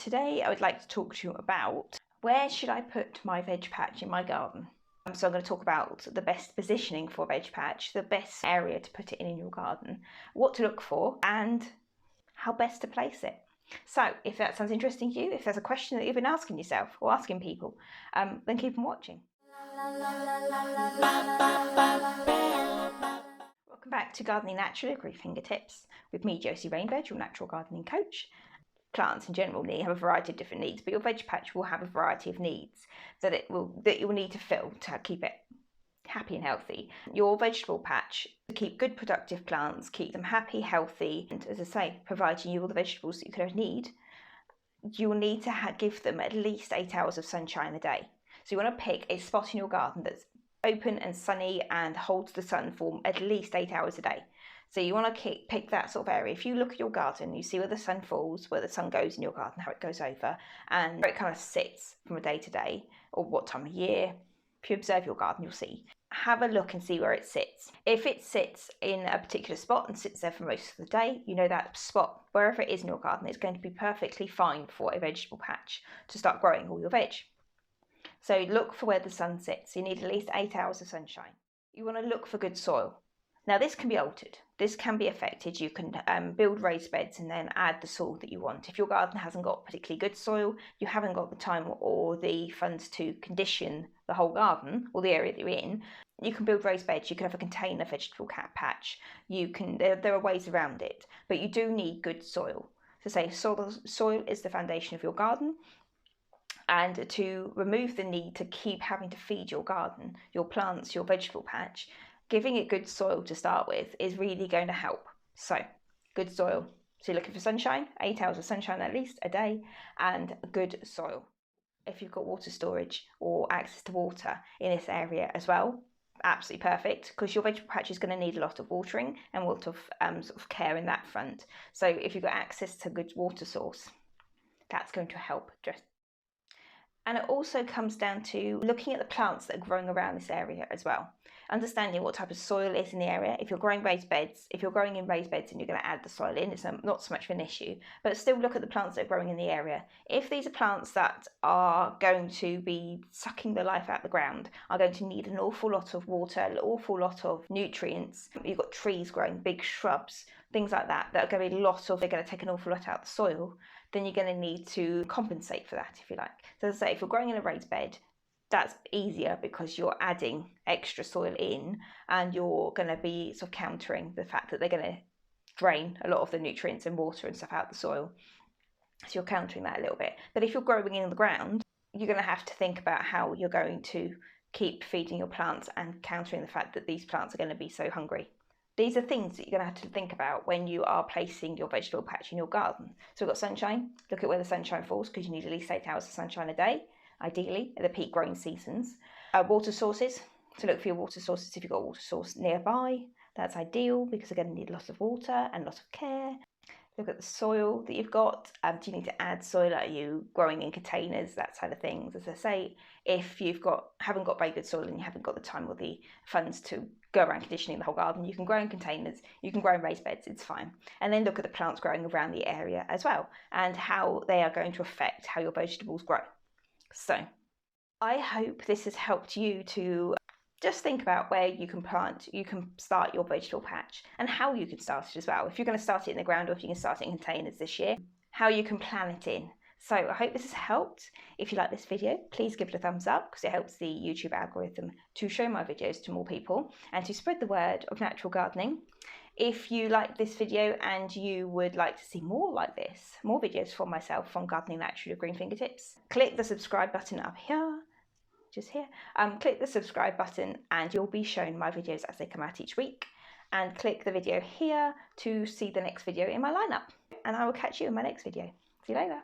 Today I would like to talk to you about where should I put my veg patch in my garden. So I'm going to talk about the best positioning for a veg patch, the best area to put it in your garden, what to look for and how best to place it. So if that sounds interesting to you, if there's a question that you've been asking yourself or asking people, then keep on watching. Welcome back to Gardening Naturally at your fingertips with me, Josie Rainbird, your natural gardening coach. Plants in general have a variety of different needs, but your veg patch will have a variety of needs that you will need to fill to keep it happy and healthy. Your vegetable patch, to keep good productive plants, keep them happy, healthy, and as I say, providing you all the vegetables that you could ever need, you will need to give them at least 8 hours of sunshine a day. So you want to pick a spot in your garden that's open and sunny and holds the sun for at least 8 hours a day. So you want to pick that sort of area. If you look at your garden, you see where the sun falls, where the sun goes in your garden, how it goes over, and where it kind of sits from a day to day, or what time of year. If you observe your garden, you'll see. Have a look and see where it sits. If it sits in a particular spot and sits there for most of the day, you know that spot, wherever it is in your garden, is going to be perfectly fine for a vegetable patch to start growing all your veg. So look for where the sun sits. You need at least 8 hours of sunshine. You want to look for good soil. Now this can be altered, this can be affected. You can build raised beds and then add the soil that you want. If your garden hasn't got particularly good soil, you haven't got the time or the funds to condition the whole garden or the area that you're in, you can build raised beds. You can have a container vegetable patch. There are ways around it, but you do need good soil. So say soil is the foundation of your garden. And to remove the need to keep having to feed your garden, your plants, your vegetable patch, giving it good soil to start with is really going to help. So, good soil. So you're looking for sunshine, 8 hours of sunshine at least a day, and good soil. If you've got water storage or access to water in this area as well, absolutely perfect, because your vegetable patch is going to need a lot of watering and a lot of sort of care in that front. So if you've got access to a good water source, that's going to help. And it also comes down to looking at the plants that are growing around this area as well. Understanding what type of soil is in the area. If you're growing raised beds, and you're going to add the soil in, it's not so much of an issue, but still look at the plants that are growing in the area. If these are plants that are going to be sucking the life out of the ground, are going to need an awful lot of water, an awful lot of nutrients, you've got trees growing, big shrubs, things like that, that are going to be they're going to take an awful lot out of the soil, then you're going to need to compensate for that, if you like. So as I say, if you're growing in a raised bed, that's easier because you're adding extra soil in and you're going to be sort of countering the fact that they're going to drain a lot of the nutrients and water and stuff out of the soil. So you're countering that a little bit. But if you're growing in the ground, you're going to have to think about how you're going to keep feeding your plants and countering the fact that these plants are going to be so hungry. These are things that you're going to have to think about when you are placing your vegetable patch in your garden. So we've got sunshine. Look at where the sunshine falls, because you need at least 8 hours of sunshine a day, ideally, at the peak growing seasons. Water sources. So look for your water sources. If you've got a water source nearby, that's ideal, because they're going to need lots of water and lots of care. Look at the soil that you've got. Do you need to add soil? Are you growing in containers? That side of things. As I say, if you haven't got very good soil and you haven't got the time or the funds to go around conditioning the whole garden, you can grow in containers, you can grow in raised beds, it's fine. And then look at the plants growing around the area as well, and how they are going to affect how your vegetables grow. So I hope this has helped you to just think about where you can start your vegetable patch and how you can start it as well. If you're going to start it in the ground or if you can start it in containers this year, how you can plan it in. So I hope this has helped. If you like this video, please give it a thumbs up, because it helps the YouTube algorithm to show my videos to more people and to spread the word of natural gardening. If you like this video and you would like to see more like this, more videos from myself from Gardening Naturally with Green Fingertips, click the subscribe button up here. Just here, click the subscribe button and you'll be shown my videos as they come out each week, and click the video here to see the next video in my lineup, and I will catch you in my next video. See you later.